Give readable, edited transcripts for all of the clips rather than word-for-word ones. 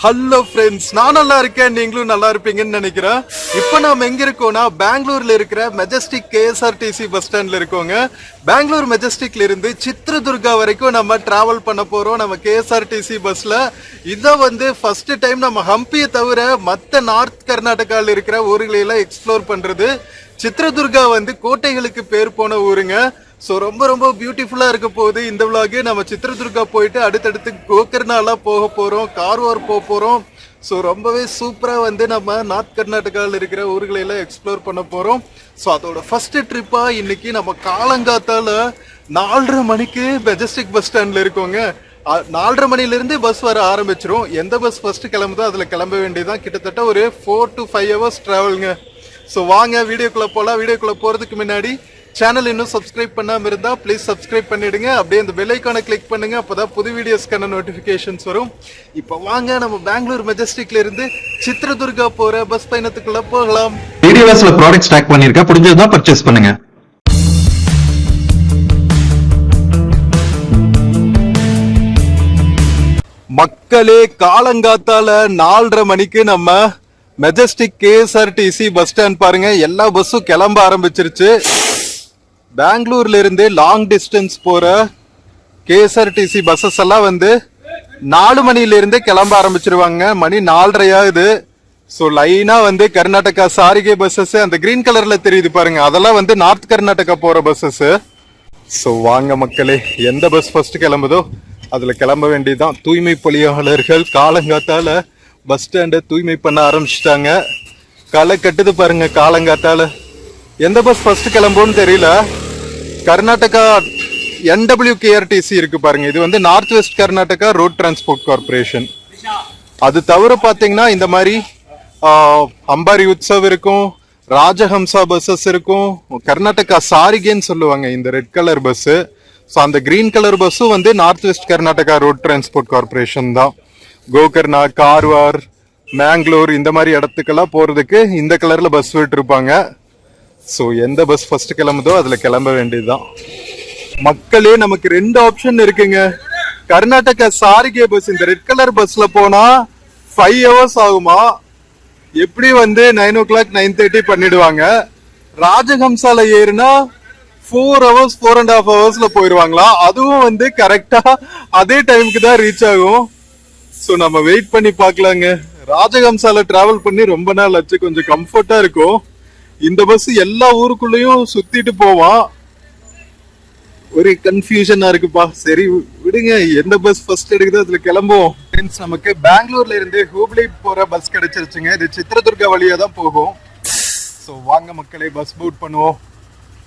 Hello friends, நான் நல்லா இருக்கேன், நீங்களும் நல்லா இருப்பீங்கன்னு நினைக்கிறேன். இப்போ நாம எங்க இருக்கோம்னா பெங்களூர்ல இருக்கிற மெஜஸ்டிக் கேஎஸ்ஆர்டிசி பஸ் ஸ்டாண்ட்ல இருக்கோங்க. பெங்களூர் மெஜஸ்டிக்ல இருந்து சித்ரதுர்கா வரைக்கும் நம்ம டிராவல் பண்ண போறோம் நம்ம கேஎஸ்ஆர்டிசி பஸ்ல. இதை ஃபர்ஸ்ட் டைம் நம்ம ஹம்பியை தவிர மற்ற நார்த் கர்நாடகாவில் இருக்கிற ஊர்களையெல்லாம் எக்ஸ்ப்ளோர் பண்றது. சித்ரதுர்கா கோட்டைகளுக்கு பேர் போன ஊருங்க. ஸோ ரொம்ப ரொம்ப பியூட்டிஃபுல்லாக இருக்க போகுது இந்த விலாகு. நம்ம சித்ரதுர்கா போயிட்டு அடுத்தடுத்து கோகர்னாலாம் போக போகிறோம், கார்வார் போக போகிறோம். ஸோ ரொம்பவே சூப்பராக நம்ம நார்த் கர்நாடகாவில் இருக்கிற ஊர்களையெல்லாம் எக்ஸ்ப்ளோர் பண்ண போகிறோம். ஸோ அதோட ஃபஸ்ட்டு ட்ரிப்பாக இன்னைக்கு நம்ம காலங்காத்தால் 4:30 மணிக்கு மெஜஸ்டிக் பஸ் ஸ்டாண்டில் இருக்கோங்க. 4:30 மணிலேருந்து பஸ் வர ஆரம்பிச்சிரும். எந்த பஸ் ஃபஸ்ட்டு கிளம்புதோ அதில் கிளம்ப வேண்டியதான். கிட்டத்தட்ட ஒரு 4 to 5 hours ட்ராவலுங்க. ஸோ வாங்க வீடியோக்குள்ளே போகலாம். வீடியோக்குள்ளே போகிறதுக்கு முன்னாடி சேனல் இன்னும் சப்ஸ்கிரைப் பண்ணாமல் இருந்தால் ப்ளீஸ் சப்ஸ்கிரைப் பண்ணிடுங்க. அப்படியே அந்த பெல் ஐக்கானை கிளிக் பண்ணுங்க, அப்போதான் புது வீடியோஸ்க்கான நோட்டிஃபிகேஷன்ஸ் வரும். இப்போ வாங்க நம்ம பெங்களூர் மெஜஸ்டிக்ல இருந்து சித்ரதுர்கா போற பஸ் பயணத்துக்குள்ள போகலாம். வீடியோஸ்ல ப்ராடக்ட் ஸ்டாக் பண்ணிருக்கேன், புரிஞ்சதுன்னா பர்ச்சேஸ் பண்ணுங்க. மக்களே, காலங்காத்தால 4:30 மணிக்கு நம்ம மெஜஸ்டிக் கேஎஸ்ஆர்டிசி பஸ் ஸ்டாண்ட் பாருங்க. எல்லா பஸ்ஸும் கிளம்ப ஆரம்பிச்சிருச்சு. பெங்களூர்ல இருந்து லாங் டிஸ்டன்ஸ் போற கேஎஸ்ஆர்டிசி பஸ்ஸஸ் எல்லாம் 4 மணில இருந்தே கிளம்ப ஆரம்பிச்சிருவாங்க. மணி 4:30 ஆகுது. ஸோ லைனா கர்நாடகா சாரிகே பஸ்ஸஸ், அந்த கிரீன் கலர்ல தெரியுது பாருங்க, அதெல்லாம் நார்த் கர்நாடகா போற பஸ்ஸஸ். ஸோ வாங்க மக்களே, எந்த பஸ் ஃபர்ஸ்ட் கிளம்புதோ அதுல கிளம்ப வேண்டியதுதான். தூய்மை பணியாளர்கள் காலங்காத்தால பஸ் ஸ்டாண்டை தூய்மை பண்ண ஆரம்பிச்சிட்டாங்க. களை கட்டுது பாருங்க காலங்காத்தால. எந்த பஸ் ஃபர்ஸ்ட் கிளம்புன்னு தெரியல. கர்நாடகா NWKRTC இருக்கு பாருங்க. இது north west Karnataka road transport corporation. அது தவிர பாத்தீங்கன்னா இந்த மாதிரி அம்பாரி உற்சவ் இருக்கும், ராஜஹம்சா பஸ்ஸஸ் இருக்கும், கர்நாடகா சாரிகேன்னு சொல்லுவாங்க இந்த ரெட் கலர் பஸ். ஸோ அந்த கிரீன் கலர் பஸ்ஸும் north west Karnataka road transport corporation தான். கோகர்னா, கார்வார், மேங்களூர் இந்த மாதிரி இடத்துக்கெல்லாம் போறதுக்கு இந்த கலர்ல பஸ் விட்டுருப்பாங்க. ஸோ எந்த பஸ் ஃபர்ஸ்ட் கிளம்புதோ அதுல கிளம்ப வேண்டியதுதான். மக்களே, நமக்கு 2 ஆப்ஷன் இருக்குங்க. கர்நாடகா சாரிகே பஸ், இந்த ரெட் கலர் பஸ்ல போனா 5 hours ஆகுமா. எப்படி 9 o'clock 9:30 பண்ணிடுவாங்க. ராஜஹம்சால ஏறினா 4 hours 4.5 hours போயிருவாங்களா. அதுவும் கரெக்டா அதே டைமுக்கு தான் ரீச் ஆகும். ஸோ நம்ம வெயிட் பண்ணி பார்க்கலாங்க. ராஜஹம்சால டிராவல் பண்ணி ரொம்ப நாள் ஆச்சு, கொஞ்சம் கம்ஃபர்ட்டா இருக்கும். இந்த பஸ் எல்லா ஊருக்குள்ளயும் சுத்திட்டு போவான். ஒரே கன்ஃபியூஷனா இருக்குப்பா. சரி விடுங்க, எந்த பஸ் ஃபர்ஸ்ட் எடுக்குதோ அதுல கிளம்புவோம். ஃப்ரெண்ட்ஸ், நமக்கு பெங்களூர்ல இருந்து ஹூப்ளி போற பஸ் கிடைச்சிருச்சுங்க. இது சித்ரதுர்கா வழியா தான் போகும். ஸோ வாங்க மக்களே, பஸ் பூட் பண்ணுவோம்.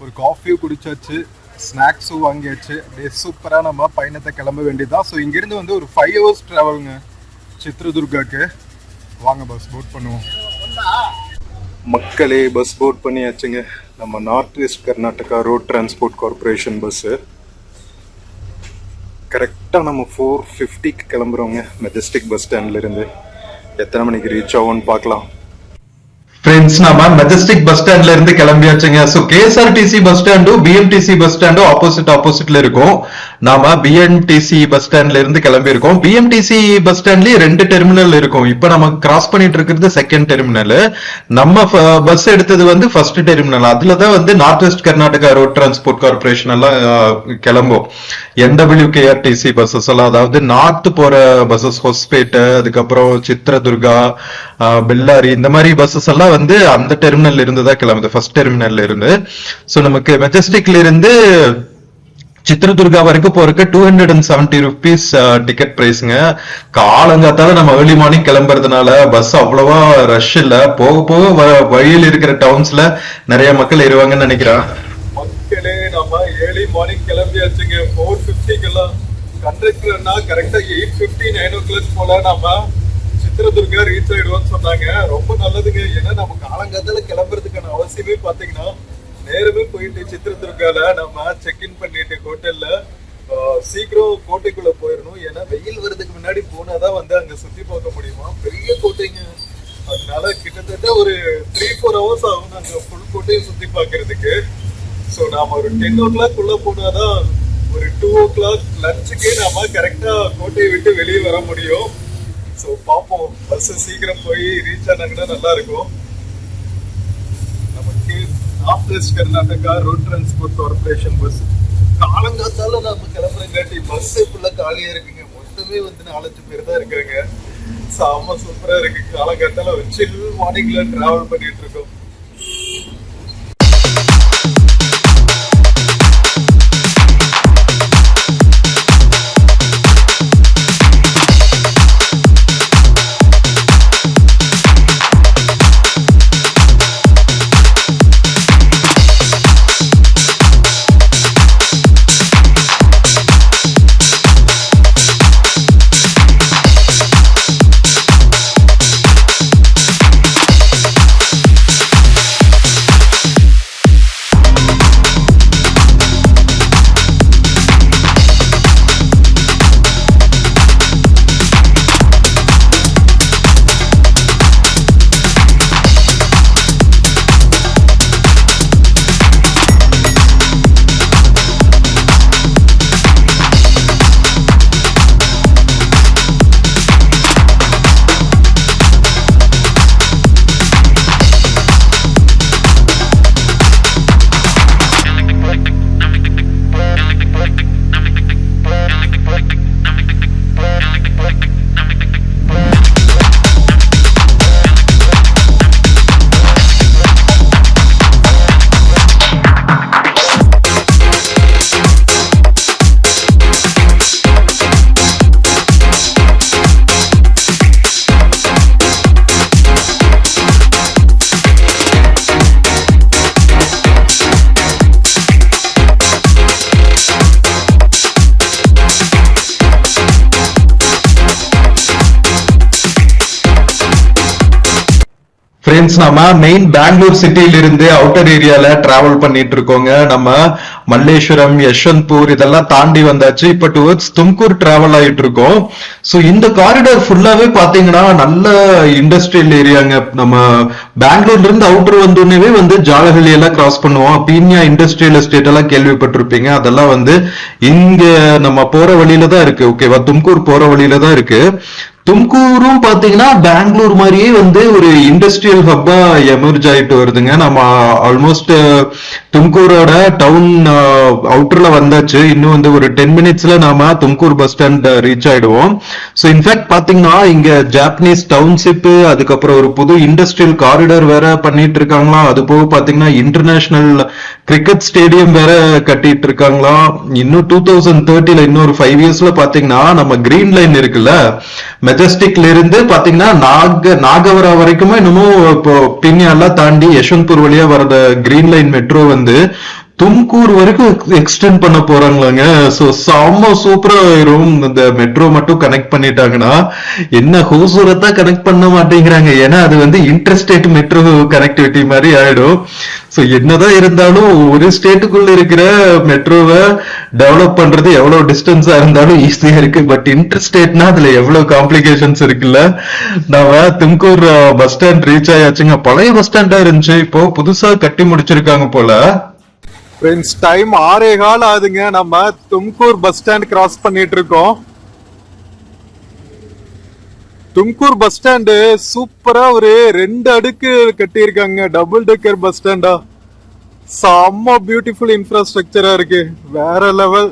ஒரு காஃபியும் குடிச்சாச்சு, ஸ்நாக்ஸும் வாங்கியாச்சு. அப்படியே சூப்பரா நம்ம பயணத்தை கிளம்ப வேண்டியதுதான். ஸோ இங்கிருந்து ஒரு 5 hours டிராவலுங்க சித்ரதுர்காக்கு. வாங்க பஸ் போட் பண்ணுவோம். மக்களே, பஸ் போட் பண்ணியாச்சுங்க. நம்ம north west Karnataka road transport corporation bus. கரெக்டாக நம்ம 4:50க்கு கிளம்புறோங்க மெஜஸ்டிக் பஸ் ஸ்டாண்ட்ல இருந்து. எத்தனை மணிக்கு ரீச் ஆகும்னு பார்க்கலாம். ஃப்ரெண்ட்ஸ், நாம மெஜஸ்டிக் பஸ் ஸ்டாண்ட்ல இருந்து கிளம்பியாச்சுங்க. சோ கேஎஸ்ஆர்டிசி பஸ் ஸ்டாண்டும் பிஎம்டிசி பஸ் ஸ்டாண்டும் ஆப்போசிட்ல இருக்கும். நாம பிஎம்டிசி பஸ் ஸ்டாண்ட்ல இருந்து கிளம்பி இருக்கோம். பிஎம்டிசி பஸ் ஸ்டாண்ட்லயே 2 டெர்மினல் இருக்கும். இப்ப நம்ம கிராஸ் பண்ணிட்டு இருக்கிறது செகண்ட் டெர்மினல். நம்ம பஸ் எடுத்தது ஃபர்ஸ்ட் டெர்மினல். அதுலதான் north west Karnataka road transport corporation எல்லாம் கிளம்பும். NWKRTC பஸ்ஸஸ் எல்லாம், அதாவது நார்த் போற பஸ்ஸஸ், ஹொஸ்பேட், அதுக்கப்புறம் சித்ரதுர்கா, பெல்லாரி, இந்த மாதிரி பஸ்ஸஸ் எல்லாம் அந்த டெர்மினல்ல இருந்து தான் கிளம்புது, ஃபர்ஸ்ட் டெர்மினல்ல இருந்து. சோ நமக்கு மெஜஸ்டிக்ல இருந்து சித்ரதுர்கா வரைக்கும் போறதுக்கு 270 rupees டிக்கெட் பிரைஸ்ங்க. காலங்காத்தால நம்ம ஏர்லி மார்னிங் கிளம்புறதுனால பஸ் அவ்வளவா ரஷ் இல்ல. போக போக வழியில் இருக்கிற டவுன்ஸ்ல நிறைய மக்கள் ஏறுவாங்கன்னு நினைக்கிறேன். மக்களே, நம்ம ஏர்லி மார்னிங் கிளம்பியாச்சுங்க. 4:50 கண்டக்டர்னா கரெக்டா 8:50 9 o'clock போல நம்ம சித்ரதுர்கா ரீச் ஆயிடுவோம்னு சொன்னாங்க. ரொம்ப நல்லதுங்க. ஏன்னா நம்ம காலங்காத்தால கிளம்புறதுக்கான அவசியமே பாத்தீங்கன்னா நேரமே போயிட்டு சித்ரதுர்கால நம்ம செக்இன் பண்ணிட்டு ஹோட்டல்ல சீக்கிரம் கோட்டைக்குள்ள போயிடணும். ஏன்னா வெயில் வர்றதுக்கு முன்னாடி போனாதான் அங்க சுத்தி பார்க்க முடியுமா. பெரிய கோட்டைங்க. அதனால கிட்டத்தட்ட ஒரு 3-4 hours ஆகும் நாங்க ஃபுல் கோட்டையை சுத்தி பாக்குறதுக்கு. ஸோ நாம ஒரு 10 o'clock உள்ள போனாதான் ஒரு 2 o'clock லஞ்சுக்கே நாம கரெக்டா கோட்டையை விட்டு வெளியே வர முடியும். ஸோ பார்ப்போம், பஸ் சீக்கிரம் போய் ரீச் ஆனாங்கன்னா நல்லா இருக்கும். நமக்கு north west Karnataka road transport corporation bus காலங்காத்தால நம்ம கிளம்புறங்காட்டி பஸ் ஃபுல்லா காலியா இருக்குங்க. மொத்தமே வந்து 4-5 பேர் தான் இருக்காங்க. செம்ம சூப்பரா இருக்கு. காலங்காத்தால ஒரு சில் மார்னிங்ல டிராவல் பண்ணிட்டு இருக்கோம். ஃப்ரெண்ட்ஸ், நம்ம மெயின் பெங்களூர் சிட்டில இருந்து அவுட்டர் ஏரியால டிராவல் பண்ணிட்டு இருக்கோங்க. நம்ம மல்லேஸ்வரம், யஷ்வந்த்பூர் இதெல்லாம் தாண்டி வந்தாச்சு. இப்ப டுவர்ட்ஸ் தும்கூர் டிராவல் ஆயிட்டு இருக்கோம். சோ இந்த காரிடார் ஃபுல்லாவே பாத்தீங்கன்னா நல்ல இண்டஸ்ட்ரியல் ஏரியாங்க. நம்ம பெங்களூர்ல இருந்து அவுட்டர் வந்தோடனே வந்து ஜாலஹள்ளி எல்லாம் கிராஸ் பண்ணுவோம். பீன்யா இண்டஸ்ட்ரியல் எஸ்டேட் எல்லாம் கேள்விப்பட்டிருப்பீங்க. அதெல்லாம் வந்து இங்க நம்ம போற வழியில தான் இருக்கு. ஓகேவா, தும்கூர் போற வழியில தான் இருக்கு. தும்கூரும் பாத்தீங்கன்னா பெங்களூர் மாதிரியே வந்து ஒரு இண்டஸ்ட்ரியல் ஹப்பா எமர்ஜ் ஆயிட்டு வருதுங்க. நம்ம ஆல்மோஸ்ட் தும்கூரோட டவுன் அவுட்டர்ல வந்தாச்சு. இன்னும் வந்து ஒரு 10 மினிட்ஸ்ல நாம தும்கூர் பஸ் ஸ்டாண்ட் ரீச் ஆயிடுவோம். ஸோ இன்ஃபேக்ட் பாத்தீங்கன்னா இங்க ஜாப்பனீஸ் டவுன்ஷிப், அதுக்கப்புறம் ஒரு புது இண்டஸ்ட்ரியல் காரிடார் வேற பண்ணிட்டு இருக்காங்களா. அது போக பாத்தீங்கன்னா இன்டர்நேஷனல் கிரிக்கெட் ஸ்டேடியம் வேற கட்டிட்டு இருக்காங்களா. இன்னும் 2030ல இன்னொரு 5 இயர்ஸ்ல பாத்தீங்கன்னா நம்ம கிரீன் லைன் இருக்குல்ல, மெஜஸ்டிக்ல இருந்து பாத்தீங்கன்னா நாகவரா வரைக்குமே இன்னமும் இப்போ பின்யாலாம் தாண்டி யஷ்வந்த்பூர் வழியா வர்ற கிரீன் லைன் மெட்ரோ வந்து தும்கூர் வரைக்கும் எக்ஸ்டெண்ட் பண்ண போறாங்களாங்க. சோ செம்ம சூப்பரா ஆயிரும். இந்த மெட்ரோ மட்டும் கனெக்ட் பண்ணிட்டாங்கன்னா. என்ன ஹூசூரத்தா கனெக்ட் பண்ண மாட்டேங்கிறாங்க, ஏன்னா அது வந்து இன்டர்ஸ்டேட் மெட்ரோ கனெக்டிவிட்டி மாதிரி ஆயிடும். சோ என்னதான் இருந்தாலும் ஒரு ஸ்டேட்டுக்குள்ள இருக்கிற மெட்ரோவை டெவலப் பண்றது எவ்வளவு டிஸ்டன்ஸா இருந்தாலும் ஈஸியா இருக்கு. பட் இன்டர்ஸ்டேட்னா அதுல எவ்வளவு காம்ப்ளிகேஷன்ஸ் இருக்குல்ல. நாம தும்கூர் பஸ் ஸ்டாண்ட் ரீச் ஆயாச்சுங்க. பழைய பஸ் ஸ்டாண்டா இருந்துச்சு, இப்போ புதுசா கட்டி முடிச்சிருக்காங்க போல. ஃப்ரெண்ட்ஸ், டைம் 6:15 ஆகுதுங்க. நம்ம தும்கூர் பஸ் ஸ்டாண்ட் கிராஸ் பண்ணிட்டு இருக்கோம். தும்கூர் பஸ் ஸ்டாண்டு சூப்பரா ஒரு 2 அடுக்கு கட்டியிருக்காங்க. டபுள் டெக்கர் பஸ் ஸ்டாண்டா. செம்ம பியூட்டிஃபுல் இன்ஃப்ராஸ்ட்ரக்சரா இருக்கு. வேற லெவல்.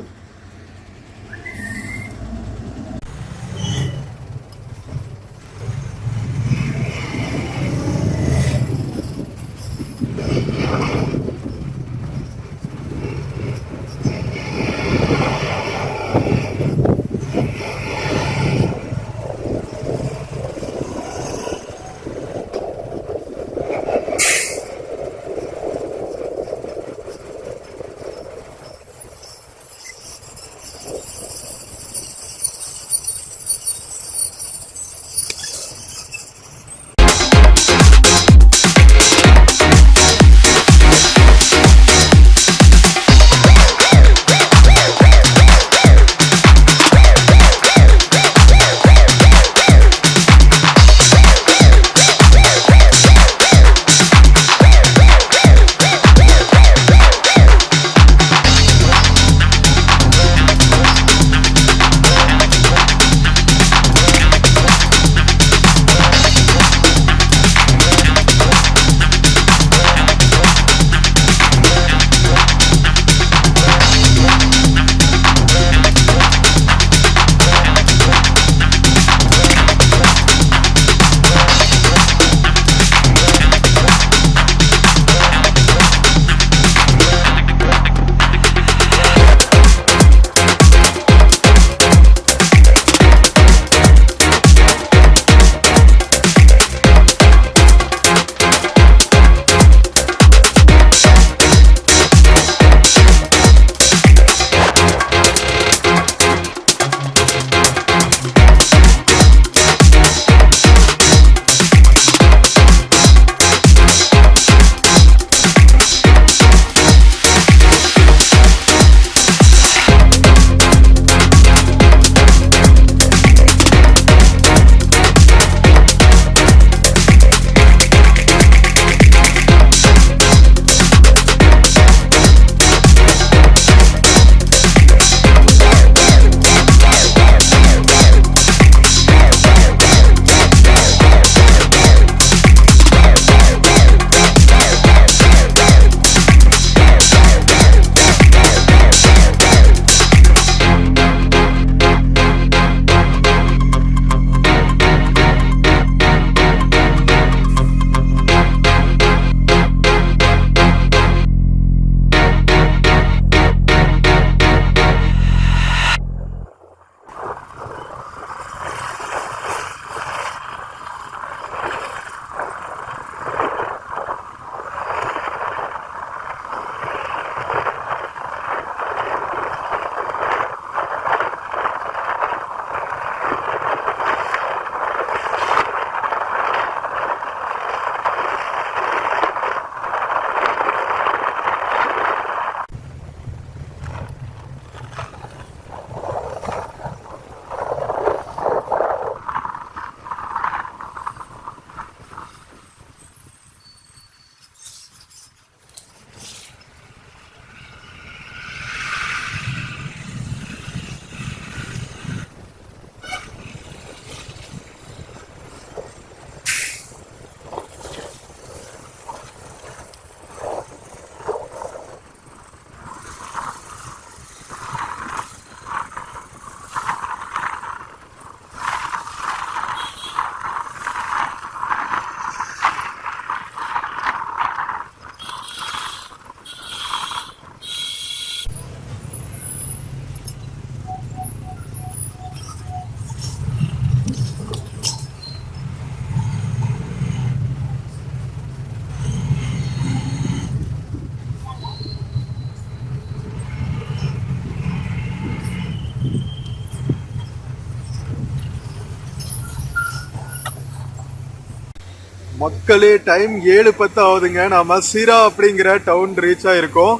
மக்களே டைம் 7:10 ஆகுதுங்க. நாம சீரா அப்படிங்கிற டவுன் ரீச் ஆயிருக்கோம்.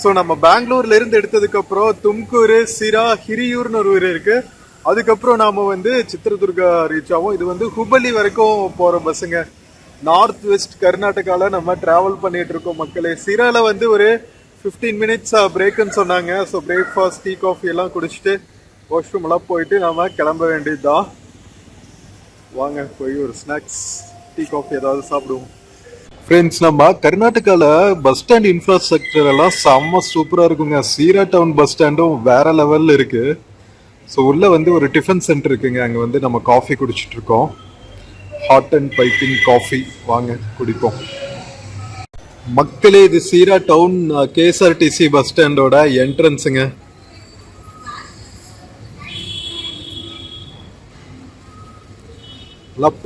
ஸோ நம்ம பெங்களூர்ல இருந்து எடுத்ததுக்கு அப்புறம் தும்கூர், சீரா, ஹிரியூர்னு ஒரு ஊர் இருக்கு. அதுக்கப்புறம் நாம வந்து சித்ரதுர்கா ரீச் ஆகும். இது வந்து ஹுபலி வரைக்கும் போற பஸ்ஸுங்க. நார்த் வெஸ்ட் கர்நாடகால நம்ம டிராவல் பண்ணிட்டு இருக்கோம் மக்களே. சீரால வந்து ஒரு 15 மினிட்ஸ் பிரேக்குன்னு சொன்னாங்க. ஸோ பிரேக்ஃபாஸ்ட், டீ, காஃபி எல்லாம் குடிச்சிட்டு வாஷ்ரூம் எல்லாம் போயிட்டு நாம கிளம்ப வேண்டியதுதான். வாங்க போய் ஒரு ஸ்நாக்ஸ், டீ, காஃபி ஏதாவது சாப்பிடுவோம். ஃப்ரெண்ட்ஸ், நம்ம கர்நாடகால பஸ் ஸ்டாண்ட் இன்ஃப்ராஸ்ட்ரக்சர் எல்லாம் செம்ம சூப்பரா இருக்குங்க. சீரா டவுன் பஸ் ஸ்டாண்டும் வேற லெவல்ல இருக்கு. ஸோ உள்ள வந்து ஒரு டிஃபன் சென்டர் இருக்குங்க. அங்க வந்து நம்ம காஃபி குடிச்சிட்டு இருக்கோம். Hot and piping coffee. வாங்க குடிப்போம். மக்களே, இது சீரா டவுன் கேஎஸ்ஆர்டிசி பஸ் ஸ்டாண்டோட என்ட்ரன்ஸுங்க.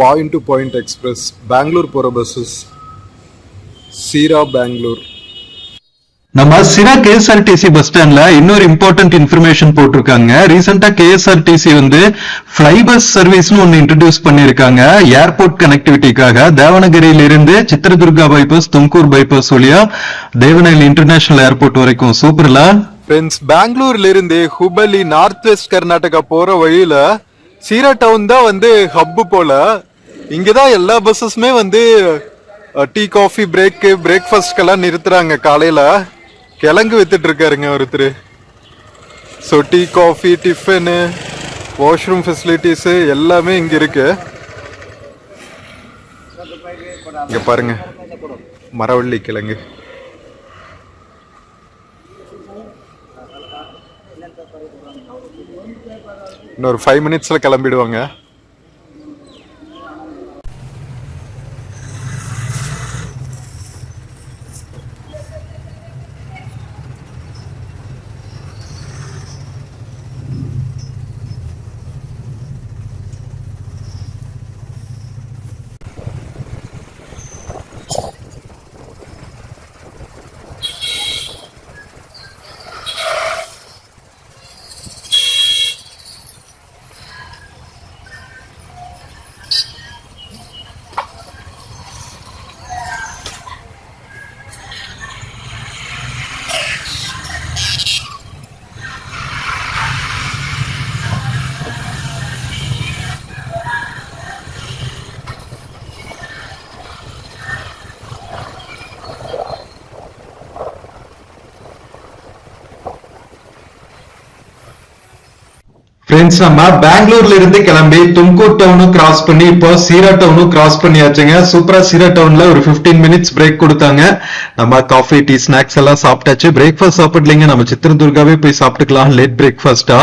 Point to point express Bangalore போற பஸ்ஸஸ். சீரா பெங்களூர். நம்ம சிரா கேஎஸ்ஆர்டிசி பஸ் ஸ்டாண்ட்ல இன்னொரு இம்பார்ட்டன்ட் இன்ஃபர்மேஷன் போட்டிருக்காங்க. ரீசெண்டா கேஎஸ்ஆர்டிசி வந்து ஃப்ளை பஸ் சர்வீஸ்னு ஒன்னு இன்ட்ரடியூஸ் பண்ணிருக்காங்க ஏர்போர்ட் கனெக்டிவிட்டிக்காக. தேவனகிரியில இருந்து சித்ரதுர்கா பைபாஸ், தும்கூர் பைபாஸ் வழியா தேவனகிரி இன்டர்நேஷனல் ஏர்போர்ட் வரைக்கும். சூப்பர்ல ஃப்ரெண்ட்ஸ், பெங்களூர்ல இருந்து ஹுபலி நார்த் வெஸ்ட் கர்நாடகா போற வழியில சீரா டவுன் தான் வந்து ஹப்பு போல. இங்கதான் எல்லா பஸ்ஸஸுமே வந்து டீ, காஃபி, பிரேக்ஃபாஸ்ட்கெல்லாம் நிறுத்துறாங்க. காலையில கிழங்கு வித்துட்டு இருக்காருங்க ஒருத்தர். So tea, coffee, tiffin, washroom facilities எல்லாமே இங்க இருக்கு. இங்க பாருங்க, மரவள்ளி கிழங்கு. இன்னொரு 5 மினிட்ஸ்ல கிளம்பிடுவாங்க. ஃப்ரெண்ட்ஸ், நம்ம பெங்களூர்ல இருந்து கிளம்பி தும்கூர் டவுனும் கிராஸ் பண்ணி இப்போ சீரா டவுனும் கிராஸ் பண்ணியாச்சுங்க. சூப்பரா சீரா டவுன்ல ஒரு 15 மினிட்ஸ் பிரேக் கொடுத்தாங்க. நம்ம காஃபி, டீ, ஸ்நாக்ஸ் எல்லாம் சாப்பிட்டாச்சு. பிரேக்ஃபாஸ்ட் சாப்பிடலைங்க, நம்ம சித்ரதுர்காவே போய் சாப்பிட்டுக்கலாம் லேட் பிரேக்ஃபாஸ்டா.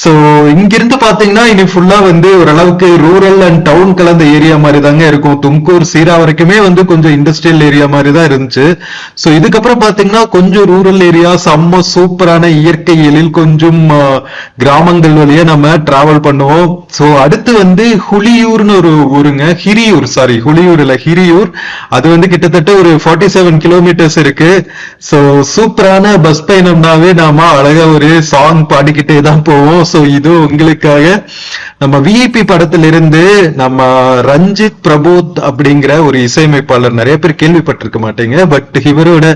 சோ இங்கிருந்து பாத்தீங்கன்னா இனி ஃபுல்லா வந்து ஓரளவுக்கு ரூரல் அண்ட் டவுன் கலந்த ஏரியா மாதிரி தாங்க இருக்கும். தும்கூர், சீரா வரைக்குமே வந்து கொஞ்சம் இண்டஸ்ட்ரியல் ஏரியா மாதிரி தான் இருந்துச்சு. சோ இதுக்கப்புறம் பாத்தீங்கன்னா கொஞ்சம் ரூரல் ஏரியா, செம்ம சூப்பரான இயற்கை எழில், கொஞ்சம் கிராமங்கள் வழியா நம்ம டிராவல் பண்ணுவோம். சோ அடுத்து வந்து ஹுலியூர்னு ஒரு ஊருங்க. ஹுலியூர் இல்ல, ஹிரியூர். அது வந்து கிட்டத்தட்ட ஒரு 47 கிலோமீட்டர்ஸ் இருக்கு. சோ சூப்பரான பஸ் பயணம்னாவே நாம அழகா ஒரு சாங் பாடிக்கிட்டே தான் போவோம். சோ இது உங்களுக்காக நம்ம விஐபி படத்திலிருந்து நம்ம ரஞ்சித் பிரபோத் அப்படிங்கிற ஒரு இசையமைப்பாளர், நிறைய பேர் கேள்விப்பட்டிருக்க மாட்டீங்க, பட் இவரோட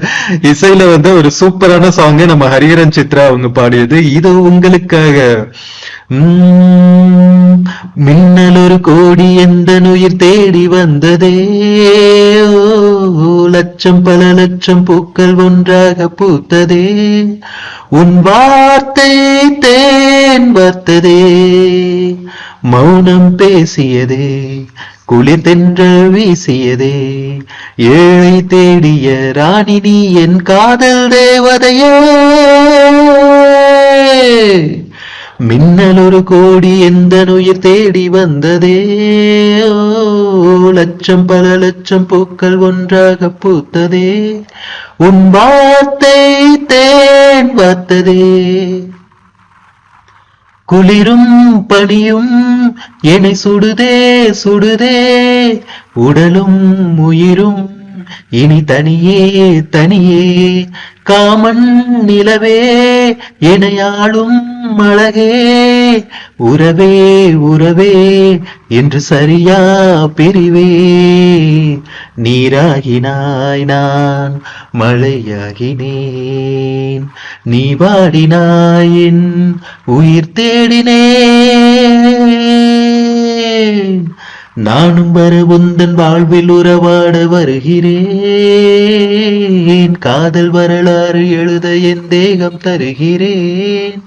இசையில வந்து ஒரு சூப்பரான சாங் நம்ம ஹரிஹரன் சித்ரா அவங்க பாடியது. இது உங்களுக்காக. மின்னல் ஒரு கோடி எந்த உயிர் தேடி வந்ததே, லட்சம் பல லட்சம் பூக்கள் ஒன்றாக பூத்ததே, உன் வார்த்தை தேன் வார்த்ததே, மௌனம் பேசியதே, குளிர் தென்றல் வீசியதே, ஏழை தேடிய ராணி நீ என் காதல் தேவதையே. மின்னல் ஒரு கோடி எந்த உயிர் தேடி வந்ததே, லட்சம் பல லட்சம் பூக்கள் ஒன்றாக பூத்ததே, உன் வார்த்தை தேன் வார்த்ததே, குளிரும் பனியும் என்னை சுடுதே சுடுதே, உடலும் உயிரும் இனி தனியே தனியே காமன் நிலவே எனையாளும் அழகே உறவே உறவே என்று சரியா பிரிவே நீராகினாய் நான் மழையாகினேன் நீ பாடினாய் என் உயிர் தேடினேன் நானும் வர உந்தன் வாழ்வில் உறவாட வருகிறேன் காதல் வரலாறு எழுத என் தேகம் தருகிறேன்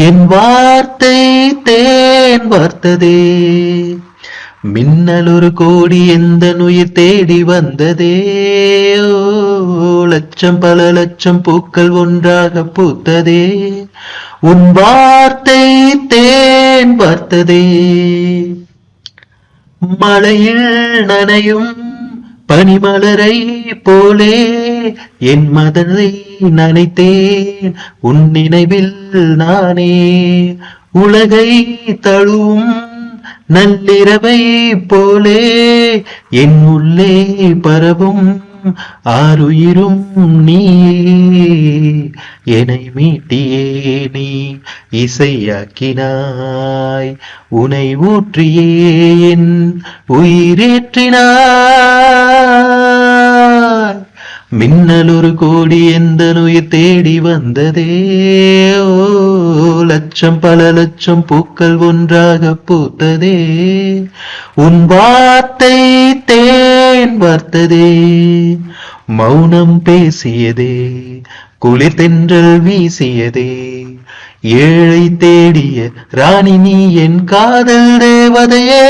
என் வார்த்தை தேன் வார்த்ததே மின்னல் ஒரு கோடி எந்த உயிர் தேடி வந்ததே ஓ லட்சம் பல லட்சம் பூக்கள் ஒன்றாக பூத்ததே உன் வார்த்தை தேன் வார்த்ததே மழையில் நனையும் பனிமலரை போலே என் மனதை நனைத்தேன் உன் நினைவில் நானே உலகை தழுவும் நள்ளிரவை போலே என் உள்ளே பரவும் ஆருயிரும் நீ என்னை மீட்டியே நீ இசையாக்கினாய் உனை ஊற்றியே என் உயிரேற்றினாய் மின்னல் ஒரு கோடி எந்த உயிர் தேடி வந்ததே ஓ லட்சம் பல லட்சம் பூக்கள் ஒன்றாக பூத்ததே உன் வார்த்தை தேன் வார்த்ததே மௌனம் பேசியதே குளிர் தென்றல் வீசியதே ஏழை தேடிய ராணி நீ என் காதல் தேவதையே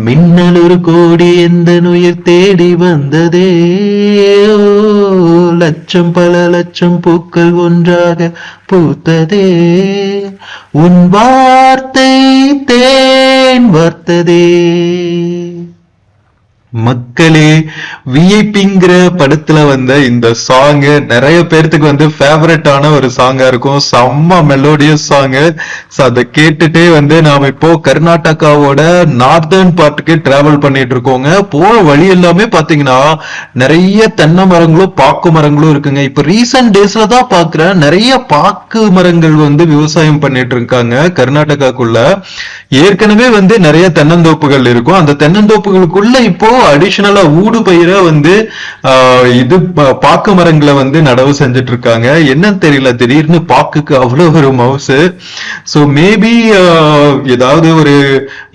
மின்னல் ஒரு கோடி எந்த உயிர் தேடி வந்ததே ஓ லட்சம் பல லட்சம் பூக்கள் ஒன்றாக பூத்ததே உன் வார்த்தை தேன் வார்த்ததே மக்களே விஐபிங்கிற படத்துல வந்த இந்த சாங் நிறைய பேர்த்துக்கு வந்து ஃபேவரட்டான ஒரு சாங்கா இருக்கும் செம்ம மெலோடியஸ் சாங் அதை கேட்டுட்டே வந்து நாம இப்போ கர்நாடகாவோட நார்தர்ன் பார்ட்டுக்கு டிராவல் பண்ணிட்டு இருக்கோங்க போற வழி எல்லாமே பாத்தீங்கன்னா நிறைய தென்னை மரங்களும் பாக்கு மரங்களும் இருக்குங்க இப்ப ரீசன்ட் டேஸ்ல தான் பாக்குறேன் நிறைய பாக்கு மரங்கள் வந்து விவசாயம் பண்ணிட்டு இருக்காங்க கர்நாடகாக்குள்ள ஏற்கனவே வந்து நிறைய தென்னந்தோப்புகள் இருக்கும் அந்த தென்னந்தோப்புகளுக்குள்ள இப்போ அடிஷனலா ஊடு பயிர வந்து இது பாக்கு மரங்களை வந்து நடவு செஞ்சுட்டு இருக்காங்க என்னன்னு தெரியல திடீர்னு பாக்குக்கு அவ்வளவு ஒரு மவுசு சோ மேபி ஏதாவது ஒரு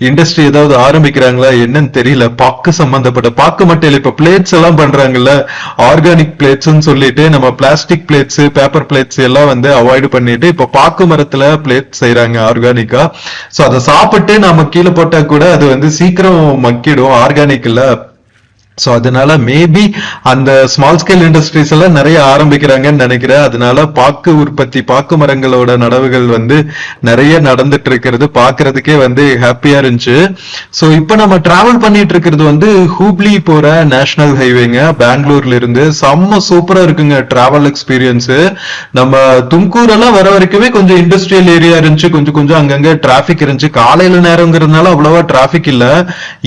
இண்டஸ்ட்ரி ஏதாவது ஆரம்பிக்கிறாங்களா என்னன்னு தெரியல பாக்கு சம்பந்தப்பட்ட பாக்கு மட்டும் இப்ப பிளேட்ஸ் எல்லாம் பண்றாங்கல்ல ஆர்கானிக் பிளேட்ஸ் சொல்லிட்டு நம்ம பிளாஸ்டிக் பிளேட்ஸ் பேப்பர் பிளேட்ஸ் எல்லாம் வந்து அவாய்ட் பண்ணிட்டு இப்ப பாக்கு மரத்துல பிளேட் செய்யறாங்க ஆர்கானிக்கா சோ அதை சாப்பிட்டு நாம கீழே போட்டா கூட அது வந்து சீக்கிரம் மக்கிடும் ஆர்கானிக் இல்ல சோ அதனால மேபி அந்த ஸ்மால் ஸ்கேல் இண்டஸ்ட்ரீஸ் எல்லாம் நிறைய ஆரம்பிக்கிறாங்கன்னு நினைக்கிறேன் அதனால பாக்கு உற்பத்தி பாக்கு மரங்களோட நடவுகள் வந்து நிறைய நடந்துட்டு இருக்கிறது பாக்குறதுக்கே வந்து ஹாப்பியா இருந்துச்சு சோ இப்ப நம்ம டிராவல் பண்ணிட்டு இருக்கிறது வந்து ஹூப்ளி போற நேஷனல் ஹைவேங்க பெங்களூர்ல இருந்து செம்ம சூப்பரா இருக்குங்க டிராவல் எக்ஸ்பீரியன்ஸ் நம்ம தும்கூர் எல்லாம் வர வரைக்குமே கொஞ்சம் இண்டஸ்ட்ரியல் ஏரியா இருந்துச்சு கொஞ்சம் கொஞ்சம் அங்கங்க டிராபிக் இருந்துச்சு காலையில நேரங்கிறதுனால அவ்வளவா டிராபிக் இல்ல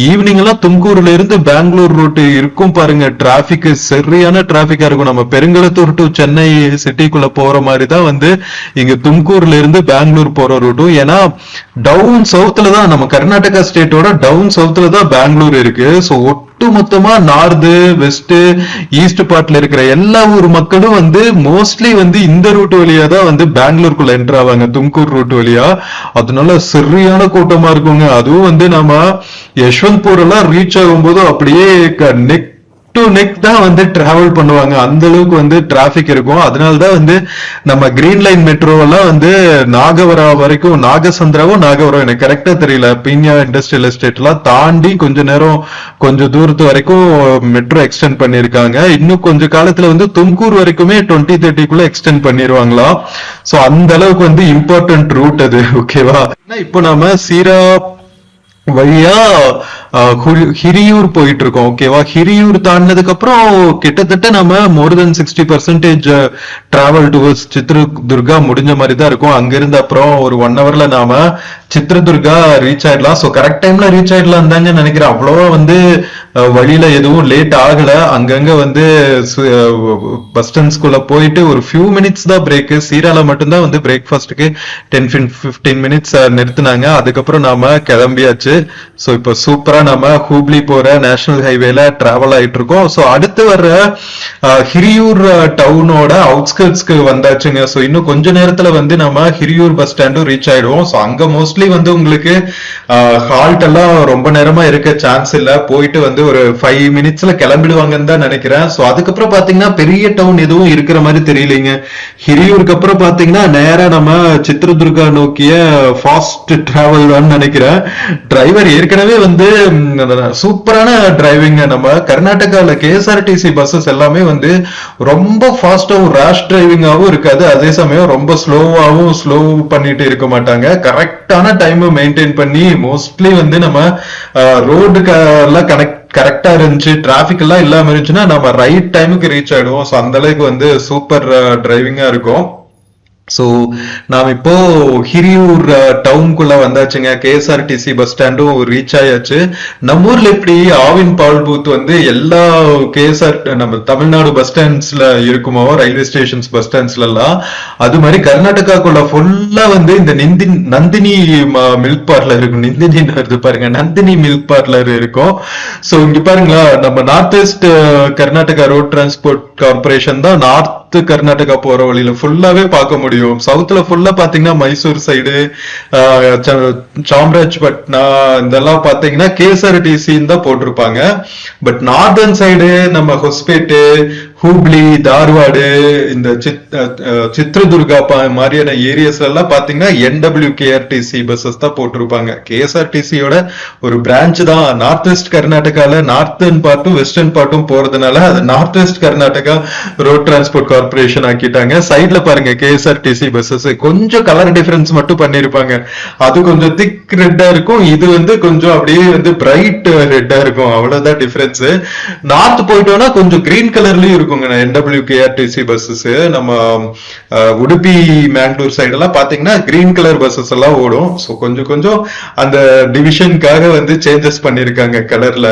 ஈவினிங் எல்லாம் தும்கூர்ல இருந்து பெங்களூர் ரூட் இருக்கும் பாருங்க டிராபிக் சரியான டிராபிக்கா இருக்கும் நம்ம பெருங்கலத்தூர் டு சென்னை சிட்டிக்குள்ள போற மாதிரி தான் வந்து இங்க தும்கூர்ல இருந்து பெங்களூர் போற ரூட்டும் ஏன்னா டவுன் சவுத்ல தான் நம்ம கர்நாடகா ஸ்டேட்டோட டவுன் சவுத்ல தான் பெங்களூர் இருக்கு சோ ஒட்டு மொத்தமா நார்த் வெஸ்ட் ஈஸ்ட் பார்ட்ல இருக்கிற எல்லா ஊர் மக்களும் வந்து மோஸ்ட்லி வந்து இந்த ரூட் வழியா தான் வந்து பெங்களூருக்குள்ள என்டர் ஆவாங்க தும்கூர் ரூட் வழியா அதனால சரியான கூட்டமா இருக்குங்க அதுவும் வந்து நம்ம யஷ்வந்த்பூர் எல்லாம் ரீச் ஆகும்போது அப்படியே நெக் டு நெக் தான் வந்து டிராவல் பண்ணுவாங்க அந்த அளவுக்கு வந்து டிராபிக் இருக்கும் அதனாலதான் வந்து நம்ம கிரீன் லைன் மெட்ரோவெல்லாம் வந்து நாகவரம் வரைக்கும் நாகசந்திராவும் நாகவரம் எனக்கு கரெக்டா தெரியல பீன்யா இண்டஸ்ட்ரியல் எஸ்டேட் எல்லாம் தாண்டி கொஞ்ச நேரம் கொஞ்சம் தூரத்து வரைக்கும் மெட்ரோ எக்ஸ்டெண்ட் பண்ணிருக்காங்க இன்னும் கொஞ்ச காலத்துல வந்து தும்கூர் வரைக்குமே 2030 எக்ஸ்டெண்ட் பண்ணிருவாங்களாம் சோ அந்த அளவுக்கு வந்து இம்பார்ட்டன்ட் ரூட் அது ஓகேவா இப்போ நாம சீரா வழியா ஹிரியூர் போயிட்டு இருக்கோம் ஓகேவா ஹிரியூர் தாண்டினதுக்கு அப்புறம் கிட்டத்தட்ட நம்ம மோர் தென் 60% டிராவல் டுவர்ட்ஸ் சித்ரதுர்கா முடிஞ்ச மாதிரி தான் இருக்கும் அங்கிருந்து அப்புறம் ஒரு 1 ஹவர்ல நாம சித்ரதுர்கா ரீச் ஆயிடலாம். ஸோ கரெக்ட் டைம்ல ரீச் ஆயிடலாம் தாங்க நினைக்கிறேன். அவ்வளோவா வந்து வழியில எதுவும் லேட் ஆகல. அங்கங்க வந்து பஸ் ஸ்டாண்ட்ஸ்குள்ள போயிட்டு ஒரு ஃபியூ மினிட்ஸ் தான் பிரேக். சீரால மட்டும்தான் வந்து பிரேக்ஃபாஸ்ட்டுக்கு 10-15 மினிட்ஸ் நிறுத்தினாங்க. அதுக்கப்புறம் நாம கிளம்பியாச்சு. ஸோ இப்போ சூப்பரா நாம ஹூப்ளி போற நேஷனல் ஹைவேல டிராவல் ஆயிட்டு இருக்கோம். ஸோ அடுத்து வர்ற ஹிரியூர் டவுனோட அவுட்ஸ்கர்ட்ஸ்க்கு வந்தாச்சுங்க. ஸோ இன்னும் கொஞ்ச நேரத்துல வந்து நம்ம ஹிரியூர் பஸ் ஸ்டாண்டும் ரீச் ஆயிடுவோம். ஸோ அங்க மோஸ்ட்லி வந்து உங்களுக்கு ஹால்ட் எல்லாம் ரொம்ப நேரமா இருக்க சான்ஸ் இல்ல. போயிட்டு வந்து ஒரு 5 மினிட்ஸ்ல கிளம்பிடுவாங்கன்னு தான் நினைக்கிறேன். ஸோ அதுக்கப்புறம் பாத்தீங்கன்னா பெரிய டவுன் எதுவும் இருக்கிற மாதிரி தெரியலைங்க. ஹிரியூருக்கு அப்புறம் பாத்தீங்கன்னா நேரா நம்ம சித்ரதுர்கா நோக்கிய ஃபாஸ்ட் டிராவல் தான் நினைக்கிறேன். டிரைவர் ஏற்கனவே வந்து சூப்பரான டிரைவிங். நம்ம கர்நாடகால கேஎஸ்ஆர்டிசி பஸ்ஸஸ் எல்லாமே வந்து ரொம்ப ஃபாஸ்டாவும் ரேஷ் டிரைவிங்காவும் இருக்காது. அதே சமயம் ரொம்ப ஸ்லோவாவும் ஸ்லோ பண்ணிட்டு இருக்க மாட்டாங்க. கரெக்டான டைம் மெயின்டைன் பண்ணி மோஸ்ட்லி வந்து நம்ம ரோடுக்கு எல்லாம் கரெக்டா இருந்துச்சு, டிராபிக் எல்லாம் இல்லாம இருந்துச்சுன்னா நம்ம ரைட் டைமுக்கு ரீச் ஆயிடுவோம். ஸோ அந்த அளவுக்கு வந்து சூப்பர் டிரைவிங்கா இருக்கும். ஸோ நாம் இப்போ ஹிரியூர் டவுனுக்குள்ள வந்தாச்சுங்க. கேஎஸ்ஆர்டிசி பஸ் ஸ்டாண்டும் ரீச் ஆயாச்சு. நம்ம ஊர்ல எப்படி ஆவின் பால் பூத் வந்து எல்லா கேஎஸ்ஆர் நம்ம தமிழ்நாடு பஸ் ஸ்டாண்ட்ஸ்ல இருக்குமோ, ரயில்வே ஸ்டேஷன்ஸ் பஸ் ஸ்டாண்ட்ஸ்ல எல்லாம், அது மாதிரி கர்நாடகாக்குள்ள ஃபுல்லா வந்து இந்த நந்தினி மில்க் பார்லர் இருக்கும். நந்தினி வருது பாருங்க, நந்தினி மில்க் பார்லர் இருக்கும். ஸோ இங்க பாருங்களா, நம்ம north east Karnataka road transport corporation தான் நார்த் கர்நாடகா போற வழியில ஃபுல்லாவே பார்க்க முடியும். சவுத்ல ஃபுல்லா பாத்தீங்கன்னா மைசூர் சைடு, சாம்ராஜ்பட்னா இதெல்லாம் பாத்தீங்கன்னா கேஎஸ்ஆர்டிசி தான் போட்டிருப்பாங்க. பட் நார்தர்ன் சைடு நம்ம ஹொஸ்பேட்டு, ஹூப்ளி, தார்வாடு, இந்த சித்ரதுர்கா மாதிரியான ஏரியாஸ்ல எல்லாம் பாத்தீங்கன்னா NWKRTC பஸ்ஸஸ் தான் போட்டிருப்பாங்க. கேஎஸ்ஆர்டிசியோட ஒரு பிரான்ச் தான். நார்த் வெஸ்ட் கர்நாடகால நார்த்தர்ன் பார்ட்டும் வெஸ்டர்ன் பார்ட்டும் போறதுனால அது north west Karnataka road transport corporation ஆக்கிட்டாங்க. சைட்ல பாருங்க கேஎஸ்ஆர்டிசி பஸ்ஸஸ் கொஞ்சம் கலர் டிஃபரன்ஸ் மட்டும் பண்ணிருப்பாங்க. அது கொஞ்சம் திக் ரெட்டா இருக்கும், இது வந்து கொஞ்சம் அப்படியே வந்து பிரைட் ரெட்டா இருக்கும். அவ்வளவுதான் டிஃபரன்ஸ். நார்த் போயிட்டோம்னா கொஞ்சம் கிரீன் கலர்லயும் இருக்குங்க NWKRTC பஸ்ஸஸ். நம்ம உடுப்பி மேங்களூர் சைடு எல்லாம் பாத்தீங்கன்னா கிரீன் கலர் பஸ்ஸஸ் எல்லாம் ஓடும். ஸோ கொஞ்சம் கொஞ்சம் அந்த டிவிஷனுக்காக வந்து சேஞ்சஸ் பண்ணிருக்காங்க கலர்ல.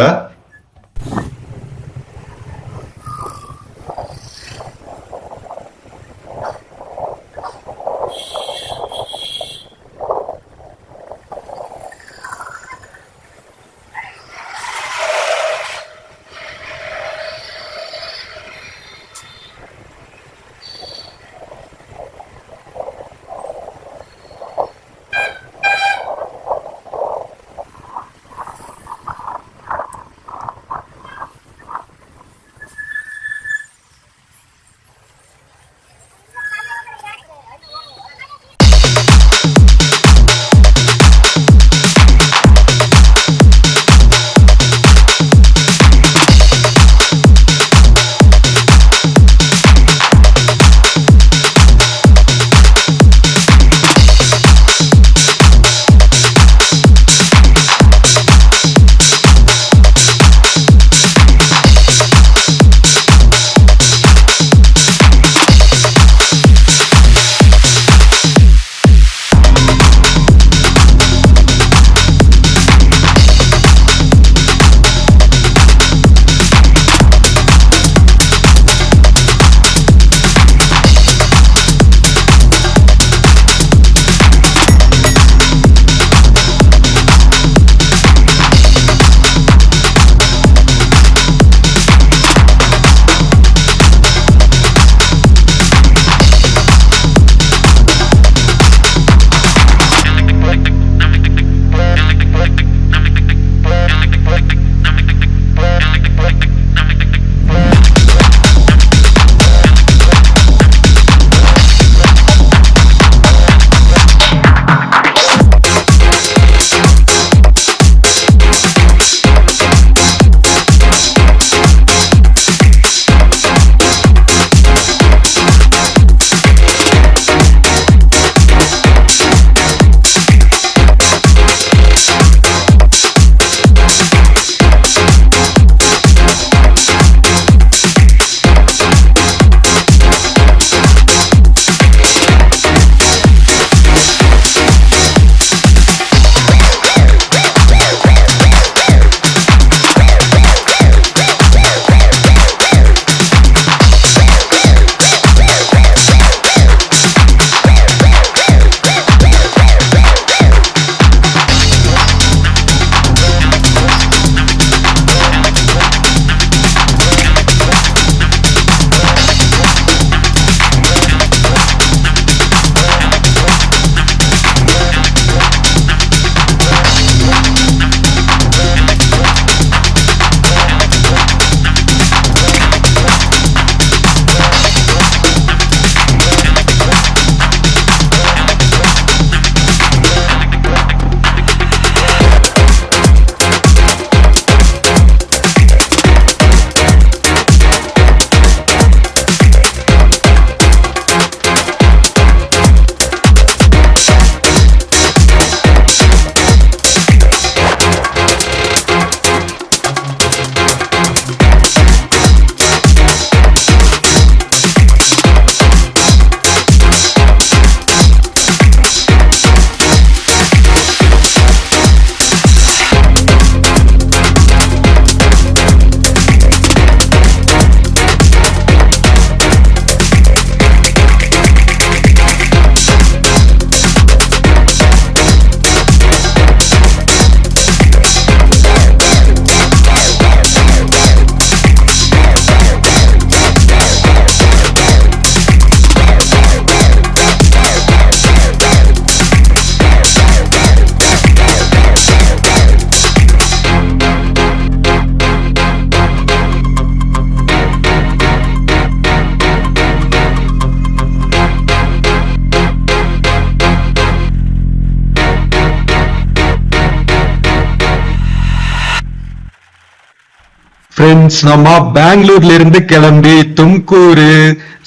ஃப்ரெண்ட்ஸ் நம்ம பெங்களூர்ல இருந்து கிளம்பி தும்கூரு,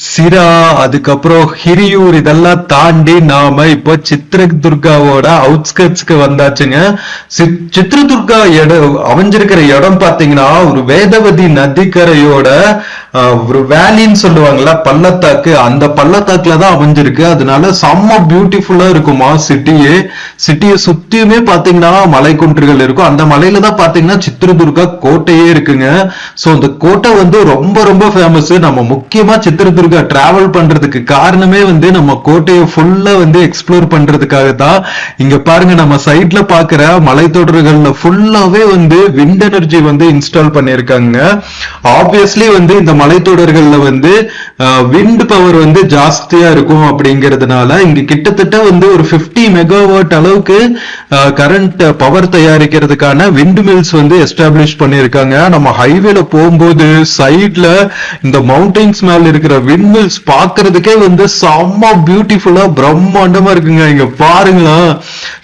சிரா, அதுக்கப்புறம் ஹிரியூர் இதெல்லாம் தாண்டி நாம இப்போ சித்ரதுர்காவோட அவுட்ஸ்கர்ட்ஸ்க்கு வந்தாச்சுங்க. சித்ரதுர்கா இடம் அமைஞ்சிருக்கிற இடம் பாத்தீங்கன்னா ஒரு வேதவதி நதிக்கரையோட ஒரு வேலின்னு சொல்லுவாங்கல்ல, பள்ளத்தாக்கு, அந்த பள்ளத்தாக்குல தான் அமைஞ்சிருக்கு. அதனால செம்ம பியூட்டிஃபுல்லா இருக்குமா சிட்டியை சுத்தியுமே பாத்தீங்கன்னா மலைக்குன்றுகள் இருக்கும். அந்த மலையில தான் பாத்தீங்கன்னா சித்ரதுர்கா கோட்டையே இருக்குங்க. சோ இந்த கோட்டை வந்து ரொம்ப ரொம்ப ஃபேமஸ். நம்ம முக்கியமா சித்ரதுர்கா டிராவல் பண்றதுக்கு காரணமே வந்து நம்ம கோட்டையை ஃபுல்லா வந்து எக்ஸ்ப்ளோர் பண்றதுக்காக தான். இங்க பாருங்க, நம்ம சைட்ல பாக்குற மலைத்தொடர்கள்ல ஃபுல்லாவே வந்து விண்ட் எனர்ஜி வந்து இன்ஸ்டால் பண்ணிருக்காங்க. ஆப்வியஸ்லி வந்து இந்த மலைத்தொடர்கள்ல வந்து விண்ட் பவர் வந்து ஜாஸ்தியா இருக்கும். அப்படிங்கிறதுனால இங்க கிட்டத்தட்ட வந்து ஒரு 50 மெகாவாட் அளவுக்கு கரண்ட் பவர் தயாரிக்கிறதுக்கான விண்ட் மில்ஸ் வந்து எஸ்டாப்ளிஷ் பண்ணிருக்காங்க. நம்ம ஹைவேல போகும்போது சைட்ல இந்த மவுண்டன்ஸ் மேல இருக்கிற விண்ட் மில்ஸ் பாக்குறதுக்கே வந்து செம்ம பியூட்டிஃபுல்லா பிரம்மாண்டமா இருக்குங்க. இங்க பாருங்களா,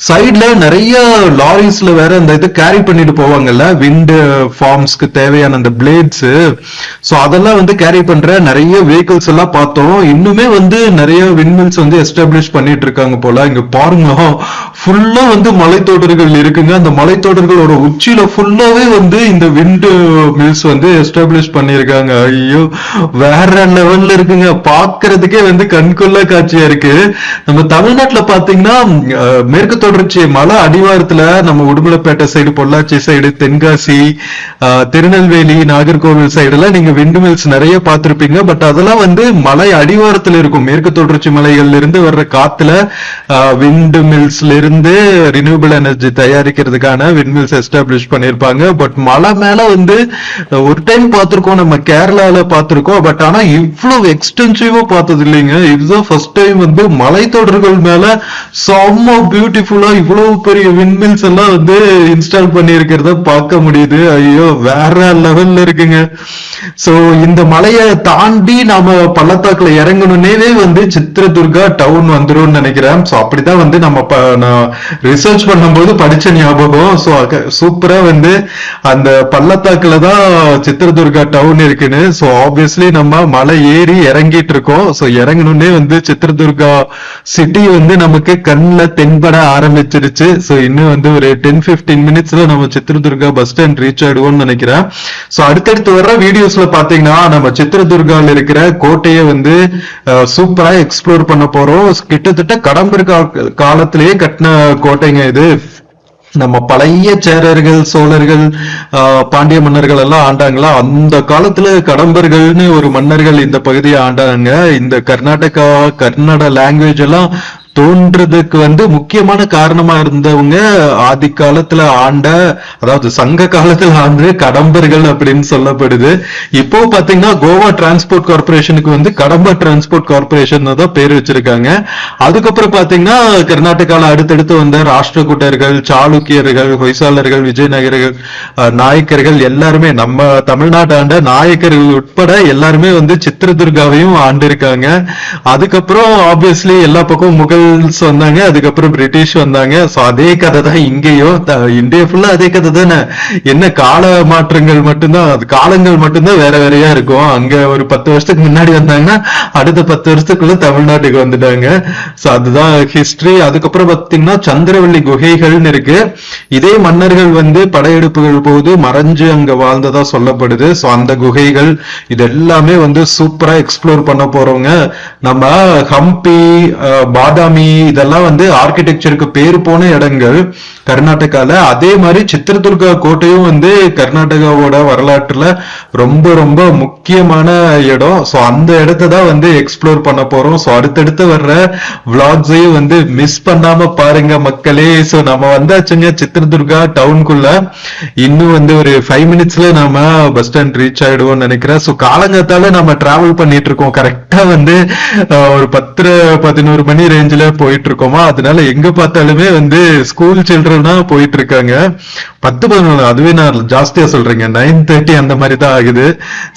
சைட்ல நிறைய லாரிஸ்ல வேற அந்த இது கேரி பண்ணிட்டு போவாங்கல்ல, விண்ட் ஃபார்ம்ஸ்க்கு தேவையான அந்த பிளேட்ஸ். சோ அதெல்லாம் வந்து கேரி பண்ற நிறைய வெஹிக்கிள்ஸ் எல்லாம் பார்த்தோம். இன்னுமே வந்து நிறைய விண்மில்ஸ் வந்து எஸ்டாப்ளிஷ் பண்ணிட்டு இருக்காங்க போல. இங்க பாருங்க, ஃபுல்லா வந்து மலைத்தொடர்கள் இருக்குங்க. அந்த மலைத்தொடர்களோட உச்சியில ஃபுல்லாவே வந்து இந்த விண்ட் மில்ஸ் வந்து எஸ்டாப்ளிஷ் பண்ணிருக்காங்க. ஐயோ, வேற லெவல்ல இருக்குங்க. பாக்குறதுக்கே வந்து கண்கொள்ளா காட்சியா இருக்கு. நம்ம தமிழ்நாட்டுல பாத்தீங்கன்னா மேற்கு தொடர்ச்சி மலை அடிவாரத்துல நம்ம உடுமலைப்பேட்டை சைடு, பொள்ளாச்சி சைடு, தென்காசி, திருநெல்வேலி, நாகர்கோவில் சைடுல நீங்க விண்ட் மில்ஸ் நிறைய பார்த்திருப்பீங்க. பட் அதெல்லாம் வந்து மலை அடிவாரத்துல இருக்கும். மேற்கு தொடர்ச்சி மலைகள்ல இருந்து வர்ற காத்துல விண்ட் மில்ஸ்ல இருந்து ரினியூபிள் எனர்ஜி தயாரிக்கிறதுக்கான விண்ட் மில்ஸ் எஸ்டாப்ளிஷ் பண்ணிருப்பாங்க. பட் மலை மேல வந்து ஒரு டைம் பார்த்திருக்கோம், நம்ம கேரளால பார்த்திருக்கோம். பட் ஆனா இவ்வளவு எக்ஸ்டென்சிவா பார்த்தது இல்லைங்க. இதுதான் ஃபர்ஸ்ட் டைம் வந்து மலைத்தொடர்கள் மேல செம்ம பியூட்டிஃபுல்லா இவ்வளவு பெரிய விண்ட் மில்ஸ் எல்லாம் வந்து இன்ஸ்டால் பண்ணி இருக்கிறத பார்க்க முடியுது. ஐயோ, வேற லெவல்ல இருக்குங்க. சோ இந்த மலையை தாண்டி நாம பள்ளத்தாக்குல இறங்கணும்னே வந்து சித்ரதுர்கா டவுன் வந்துரும் நினைக்கிறேன். சோ அப்படிதான் வந்து நம்ம ரிசர்ச் பண்ணும்போது படிச்ச ஞாபகம். சோ சூப்பரா வந்து அந்த பள்ளத்தாக்குல தான் சித்ரதுர்கா டவுன் இருக்குன்னு. சோ ஆப்வியஸ்லி நம்ம மலை ஏறி இறங்கிட்டு இருக்கோம். சோ இறங்கணும்னே வந்து சித்ரதுர்கா சிட்டி வந்து நமக்கு கண்ணுல தென்பட ஆரம்பிச்சிருச்சு. சோ இன்னும் வந்து ஒரு 10-15 மினிட்ஸ்ல நம்ம சித்ரதுர்கா பஸ் ஸ்டாண்ட் ரீச் ஆயிடுவோம்னு நினைக்கிறேன். சோ அடுத்தடுத்து வர்ற வீடியோஸ்ல பாத்தீங்கன்னா நம்ம சித்ரதுர்கால இருக்கிற கோட்டையை வந்து சூப்பரா எக்ஸ்ப்ளோர் பண்ண போறோம். கிட்டத்தட்ட கடம்பர் காலத்திலேயே கட்டின கோட்டைங்க இது. நம்ம பழைய சேரர்கள், சோழர்கள், பாண்டிய மன்னர்கள் எல்லாம் ஆண்டாங்களா, அந்த காலத்துல கடம்பர்கள்னு ஒரு மன்னர்கள் இந்த பகுதியை ஆண்டாங்க. இந்த கர்நாடக லாங்குவேஜ் எல்லாம் தோன்றதுக்கு வந்து முக்கியமான காரணமா இருந்தவங்க ஆதி காலத்துல ஆண்ட, அதாவது சங்க காலத்துல ஆண்டு கடம்பர்கள் அப்படின்னு சொல்லப்படுது. இப்போ பாத்தீங்கன்னா கோவா டிரான்ஸ்போர்ட் கார்பரேஷனுக்கு வந்து கடம்ப டிரான்ஸ்போர்ட் கார்பரேஷன் தான் பேர் வச்சிருக்காங்க. அதுக்கப்புறம் பாத்தீங்கன்னா கர்நாடகால அடுத்தடுத்து வந்த ராஷ்டிரகூட்டர்கள், சாளுக்கியர்கள், ஹொய்சாலர்கள், விஜயநகர்கள், நாயக்கர்கள் எல்லாருமே, நம்ம தமிழ்நாட்டு ஆண்ட நாயக்கர்கள் உட்பட எல்லாருமே வந்து சித்ரதுர்காவையும் ஆண்டு இருக்காங்க. அதுக்கப்புறம் ஆப்வியஸ்லி எல்லா பக்கம் முகல் வந்தாங்க, அதுக்கப்புறம் பிரிட்டிஷ் வந்தாங்க. சோ அதே கதை தான் இங்கேயும். இந்தியா ஃபுல்லா அதே கதை தானே. என்ன கால மாற்றங்கள் மட்டும்தான், அது காலங்கள் மட்டும்தான் வேற வேறையா இருக்கும். அங்க ஒரு 10 வருஷத்துக்கு முன்னாடி வந்தாங்கன்னா அடுத்த 10 வருஷத்துக்குள்ள தமிழ்நாட்டுக்கு வந்துட்டாங்க. சோ அதுதான் ஹிஸ்டரி. அதுக்கப்புறம் பாத்தீங்கன்னா சந்திரவள்ளி குகைகள்னு இருக்கு. இதே மன்னர்கள் வந்து படையெடுப்புகள் போது மறைஞ்சு அங்க வாழ்ந்ததா சொல்லப்படுது. சோ அந்த குகைகள் இது எல்லாமே வந்து சூப்பரா எக்ஸ்ப்ளோர் பண்ண போறோங்க. நம்ம ஹம்பி, பாதாமி இதெல்லாம் வந்து ஆர்கிடெக்சருக்கு பேர் போன இடங்கள் கர்நாடகால. அதே மாதிரி சித்ரதுர்கா கோட்டையும் வந்து கர்நாடகாவோட வரலாற்றுல ரொம்ப ரொம்ப முக்கியமான இடம். சோ அந்த இடத்தை தான் வந்து எக்ஸ்ப்ளோர் பண்ண போறோம். சோ அடுத்தடுத்து வர்ற விளாக்ஸையும் வந்து மிஸ் பண்ணாம பாருங்க மக்களே. சோ நம்ம வந்தாச்சுங்க சித்ரதுர்கா டவுனுக்குள்ள. இன்னும் வந்து ஒரு 5 மினிட்ஸ்ல நாம பஸ் ஸ்டாண்ட் ரீச் ஆயிடுவோம் நினைக்கிறேன். சோ காலங்காத்தால நம்ம டிராவல் பண்ணிட்டு இருக்கோம். கரெக்டா வந்து ஒரு 10-11 மணி ரேஞ்சில போயிட்டு இருக்கோமா. அதனால எங்க பார்த்தாலுமே வந்து ஸ்கூல் சில்ட்ரன் போயிட்டு இருக்காங்க. 10-11, அதுவே நான் ஜாஸ்தியா சொல்றேங்க, 9:30 அந்த மாதிரி தான் ஆகுது.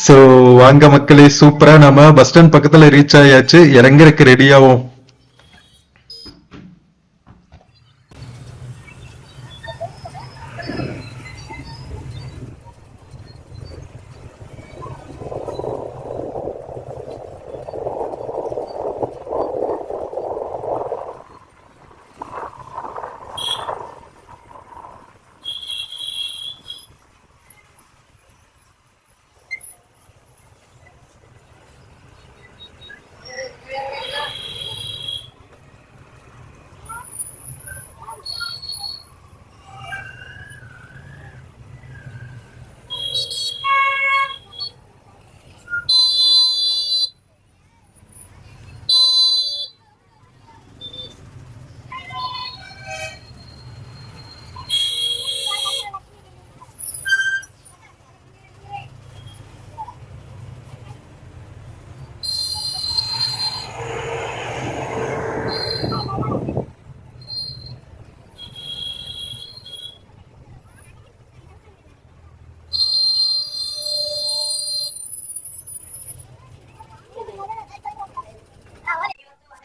சோ வாங்க மக்களே, சூப்பரா நம்ம பஸ் ஸ்டாண்ட் பக்கத்துல ரீச் ஆயாச்சு. இறங்குறதுக்கு ரெடியாவும்.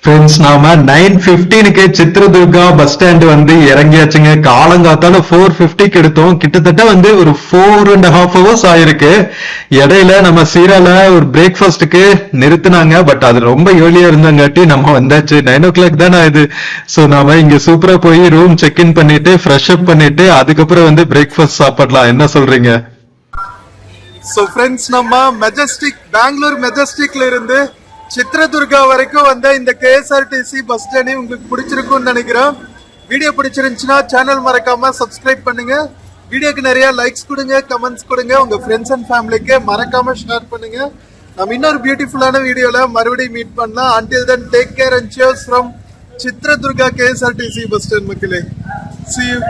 ஃப்ரெண்ட்ஸ் நாம 9:15க்கு சித்ரதுர்கா பஸ் ஸ்டாண்ட் வந்து இறங்கியாச்சுங்க. காலங்காத்தால 4:50க்கு எடுத்தோம். கிட்டத்தட்ட வந்து ஒரு 4.5 hours ஆயிருக்கு. இடையில நம்ம சீரால ஒரு பிரேக்ஃபாஸ்டுக்கு நிறுத்தினாங்க. பட் அது ரொம்ப ஏர்லியா இருந்தங்காட்டி நம்ம வந்தாச்சு. 9 o'clock தானே இது. சோ நாம இங்க சூப்பரா போய் ரூம் செக் இன் பண்ணிட்டு ஃப்ரெஷ் அப் பண்ணிட்டு அதுக்கப்புறம் வந்து பிரேக்ஃபாஸ்ட் சாப்பிடலாம். என்ன சொல்றீங்க? சோ ஃப்ரெண்ட்ஸ், நம்ம பெங்களூர் மெஜஸ்டிக்ல இருந்து சித்ரதுர்கா வரைக்கும் வந்த இந்த கேஎஸ்ஆர்டிசி பஸ் ஜர்னி உங்களுக்கு பிடிச்சிருக்கும்னு நினைக்கிறேன். வீடியோ பிடிச்சிருந்துச்சுன்னா சேனல் மறக்காம சப்ஸ்கிரைப் பண்ணுங்க. வீடியோக்கு நிறைய லைக்ஸ் கொடுங்க, கமெண்ட்ஸ் கொடுங்க, உங்க ஃப்ரெண்ட்ஸ் அண்ட் ஃபேமிலிக்கு மறக்காம ஷேர் பண்ணுங்க. நம்ம இன்னொரு பியூட்டிஃபுல்லான வீடியோல மறுபடியும் மீட் பண்ணலாம். Until then take care and cheers from Chitradurga KSRTC bus stand மக்களே. See you.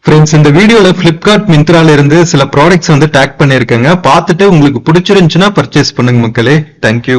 ஃப்ரெண்ட்ஸ், இந்த வீடியோல பிளிப்கார்ட் மிந்த்ரால இருந்து சில ப்ராடக்ட்ஸ் வந்து டேக் பண்ணிருக்கேங்க. பார்த்துட்டு உங்களுக்கு பிடிச்சிருந்துச்சுன்னா பர்ச்சேஸ் பண்ணுங்க மக்களே. தேங்க்யூ.